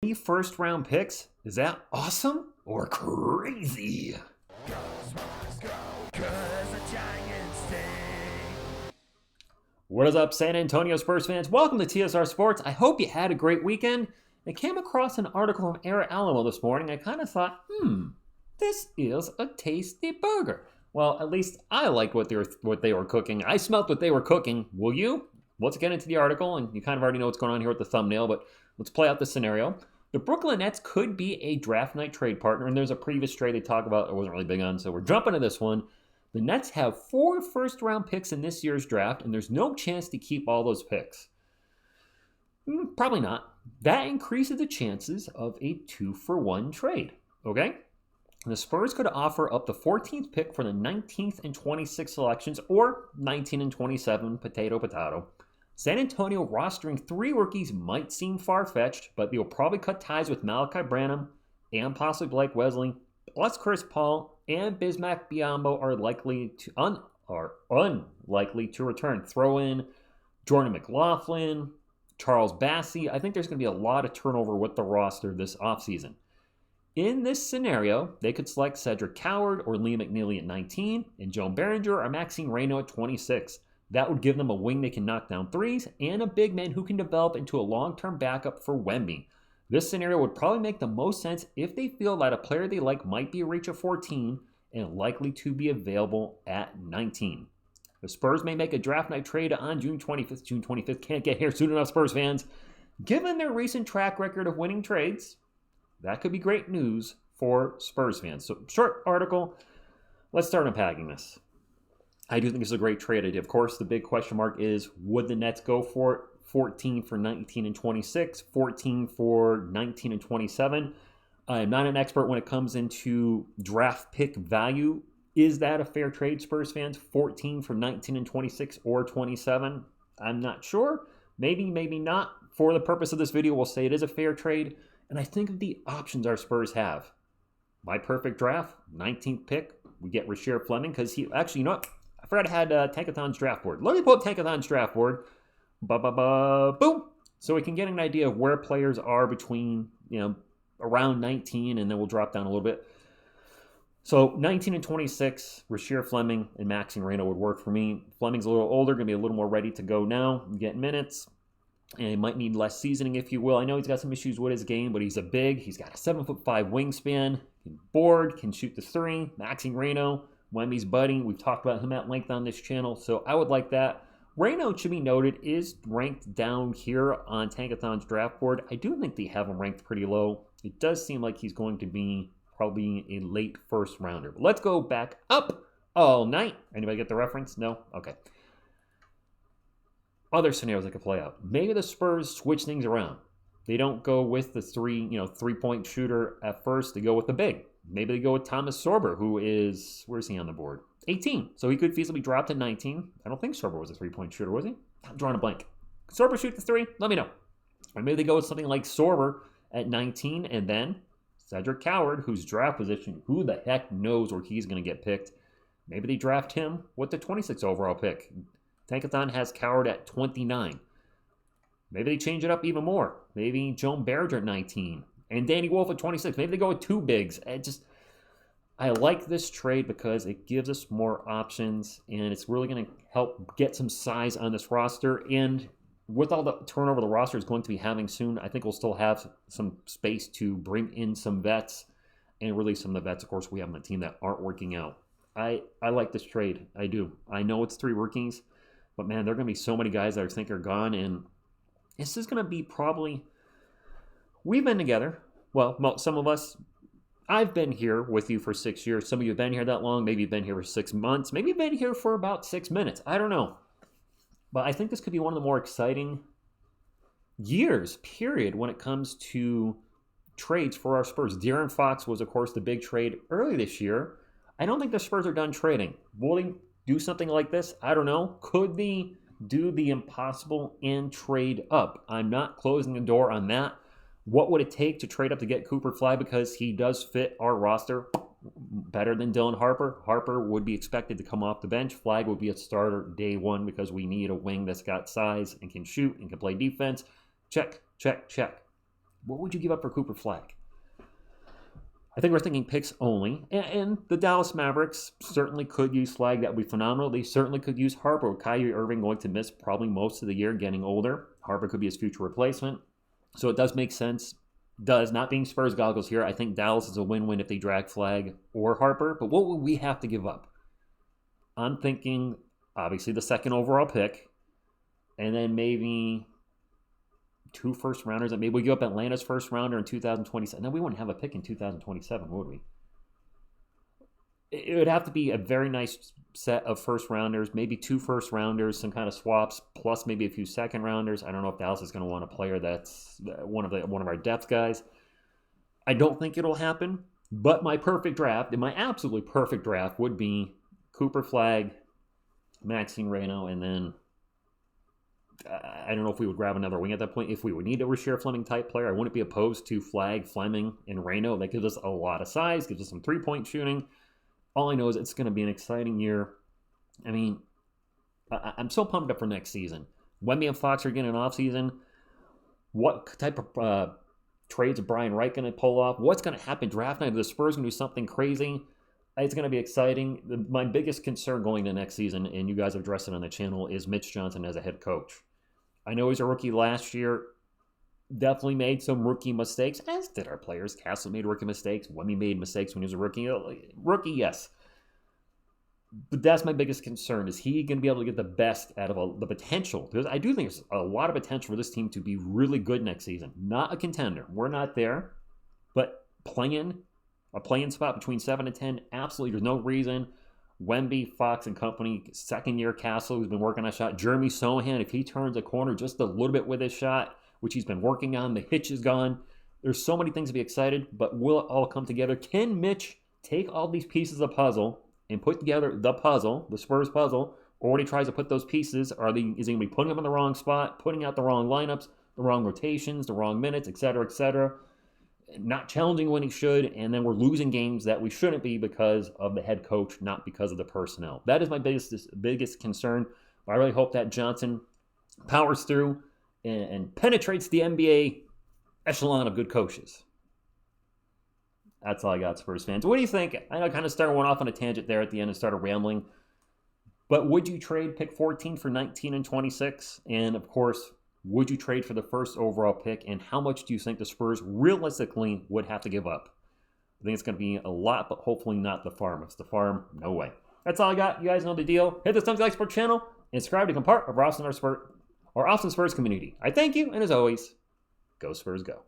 3 first-round picks. Is that awesome or crazy? What is up, San Antonio Spurs fans? Welcome to TSR Sports. I hope you had a great weekend. I came across an article from Air Alamo this morning. I kind of thought, this is a tasty burger. Well, at least I liked what they were cooking. I smelled what they were cooking. Will you? Let's get into the article, and you kind of already know what's going on here with the thumbnail, but let's play out the scenario. The Brooklyn Nets could be a draft night trade partner, and there's a previous trade they talked about I wasn't really big on, so we're jumping to this one. The Nets have 4 first-round picks in this year's draft, and there's no chance to keep all those picks. Probably not. That increases the chances of a 2-for-1 trade, okay? The Spurs could offer up the 14th pick for the 19th and 26th selections, or 19 and 27, potato. San Antonio rostering 3 rookies might seem far-fetched, but they'll probably cut ties with Malachi Branham and possibly Blake Wesley, plus Chris Paul and Bismack Biyombo are unlikely to return. Throw in Jordan McLaughlin, Charles Bassey. I think there's going to be a lot of turnover with the roster this offseason. In this scenario, they could select Cedric Coward or Liam McNeely at 19 and Joe Behringer or Maxine Reyno at 26. That would give them a wing that can knock down threes and a big man who can develop into a long-term backup for Wemby. This scenario would probably make the most sense if they feel that a player they like might be a reach of 14 and likely to be available at 19. The Spurs may make a draft night trade on June 25th. June 25th can't get here soon enough, Spurs fans. Given their recent track record of winning trades, that could be great news for Spurs fans. So, short article. Let's start unpacking this. I do think it's a great trade idea. Of course, the big question mark is, would the Nets go for it? 14 for 19 and 26, 14 for 19 and 27. I'm not an expert when it comes into draft pick value. Is that a fair trade, Spurs fans? 14 for 19 and 26 or 27? I'm not sure. Maybe, maybe not. For the purpose of this video, we'll say it is a fair trade. And I think of the options our Spurs have. My perfect draft, 19th pick, we get Rasheer Fleming because he, actually, you know what? I forgot I had Tankathon's draft board. Let me pull up Tankathon's draft board. Boom. So we can get an idea of where players are between, around 19, and then we'll drop down a little bit. So 19 and 26, Rasheer Fleming and Maxine Reyno would work for me. Fleming's a little older, going to be a little more ready to go now, get minutes, and he might need less seasoning, if you will. I know he's got some issues with his game, but he's he's got a 7'5" wingspan, can board, can shoot the 3. Maxine Reyno, Wemby's buddy. We've talked about him at length on this channel, so I would like that. Reyno, should be noted, is ranked down here on Tankathon's draft board. I do think they have him ranked pretty low. It does seem like he's going to be probably a late first rounder. But let's go back up all night. Anybody get the reference? No? Okay. Other scenarios that could play out. Maybe the Spurs switch things around. They don't go with the 3-point shooter at first. They go with the big. Maybe they go with Thomas Sorber, who is, where's he on the board? 18. So he could feasibly drop to 19. I don't think Sorber was a 3-point shooter, was he? I'm drawing a blank. Sorber shoot the 3? Let me know. Or maybe they go with something like Sorber at 19, and then Cedric Coward, whose draft position, who the heck knows where he's going to get picked. Maybe they draft him with the 26th overall pick. Tankathon has Coward at 29. Maybe they change it up even more. Maybe Joe Behringer at 19 and Danny Wolf at 26. Maybe they go with 2 bigs. I like this trade because it gives us more options, and it's really going to help get some size on this roster. And with all the turnover the roster is going to be having soon, I think we'll still have some space to bring in some vets and release some of the vets, of course, we have on the team that aren't working out. I like this trade. I do. I know it's 3 rookies, but, man, there are going to be so many guys that I think are gone, and this is going to be probably – we've been together. Well, some of us – I've been here with you for 6 years. Some of you have been here that long. Maybe you've been here for 6 months. Maybe you've been here for about 6 minutes. I don't know. But I think this could be one of the more exciting years, period, when it comes to trades for our Spurs. De'Aaron Fox was, of course, the big trade early this year. I don't think the Spurs are done trading. Will they do something like this? I don't know. Could they do the impossible and trade up? I'm not closing the door on that. What would it take to trade up to get Cooper Fly, because he does fit our roster better than Dylan Harper? Harper would be expected to come off the bench. Flag would be a starter day one because we need a wing that's got size and can shoot and can play defense. Check, check, check. What would you give up for Cooper Flag? I think we're thinking picks only. And the Dallas Mavericks certainly could use Flag. That would be phenomenal. They certainly could use Harper. With Kyrie Irving going to miss probably most of the year, getting older. Harper could be his future replacement. So it does make sense. Not being Spurs goggles here, I think Dallas is a win-win if they drag Flag or Harper. But what would we have to give up? I'm thinking, obviously, the second overall pick. And then maybe 2 first rounders. And maybe we give up Atlanta's first rounder in 2027. Then we wouldn't have a pick in 2027, would we? It would have to be a very nice set of first rounders, maybe 2 first rounders, some kind of swaps, plus maybe a few second rounders. I don't know if Dallas is going to want a player that's one of our depth guys. I don't think it'll happen, but my perfect draft, and my absolutely perfect draft, would be Cooper Flag, Maxine Reyno, and then I don't know if we would grab another wing at that point. If we would need a Rasheer Fleming type player, I wouldn't be opposed to Flag, Fleming, and Reyno. That gives us a lot of size, gives us some 3-point shooting. All I know is it's going to be an exciting year. I mean, I'm so pumped up for next season. Wemby and Fox are getting an offseason. What type of trades is Brian Wright going to pull off? What's going to happen draft night? Are the Spurs going to do something crazy? It's going to be exciting. My biggest concern going into next season, and you guys have addressed it on the channel, is Mitch Johnson as a head coach. I know he's a rookie last year. Definitely made some rookie mistakes, as did our players. Castle made rookie mistakes. Wemby made mistakes when he was a rookie. Rookie, yes. But that's my biggest concern. Is he going to be able to get the best out of the potential? Because I do think there's a lot of potential for this team to be really good next season. Not a contender. We're not there. But a playing spot between 7 and 10, absolutely there's no reason. Wemby, Fox, and company, second-year Castle, who's been working on a shot. Jeremy Sohan, if he turns a corner just a little bit with his shot, which he's been working on, the hitch is gone. There's so many things to be excited, but will it all come together? Can Mitch take all these pieces of the puzzle and put together the puzzle, the Spurs puzzle, or when he tries to put those pieces, is he going to be putting them in the wrong spot, putting out the wrong lineups, the wrong rotations, the wrong minutes, etc., not challenging when he should, and then we're losing games that we shouldn't be because of the head coach, not because of the personnel. That is my biggest concern. I really hope that Johnson powers through and penetrates the NBA echelon of good coaches. That's all I got, Spurs fans. What do you think? I know I kind of started one off on a tangent there at the end and started rambling. But would you trade pick 14 for 19 and 26? And, of course, would you trade for the first overall pick? And how much do you think the Spurs realistically would have to give up? I think it's going to be a lot, but hopefully not the farm. If it's the farm, no way. That's all I got. You guys know the deal. Hit the Thumbs Like Sport channel and subscribe to become part of our Austin Spurs community. I thank you, and as always, go Spurs go.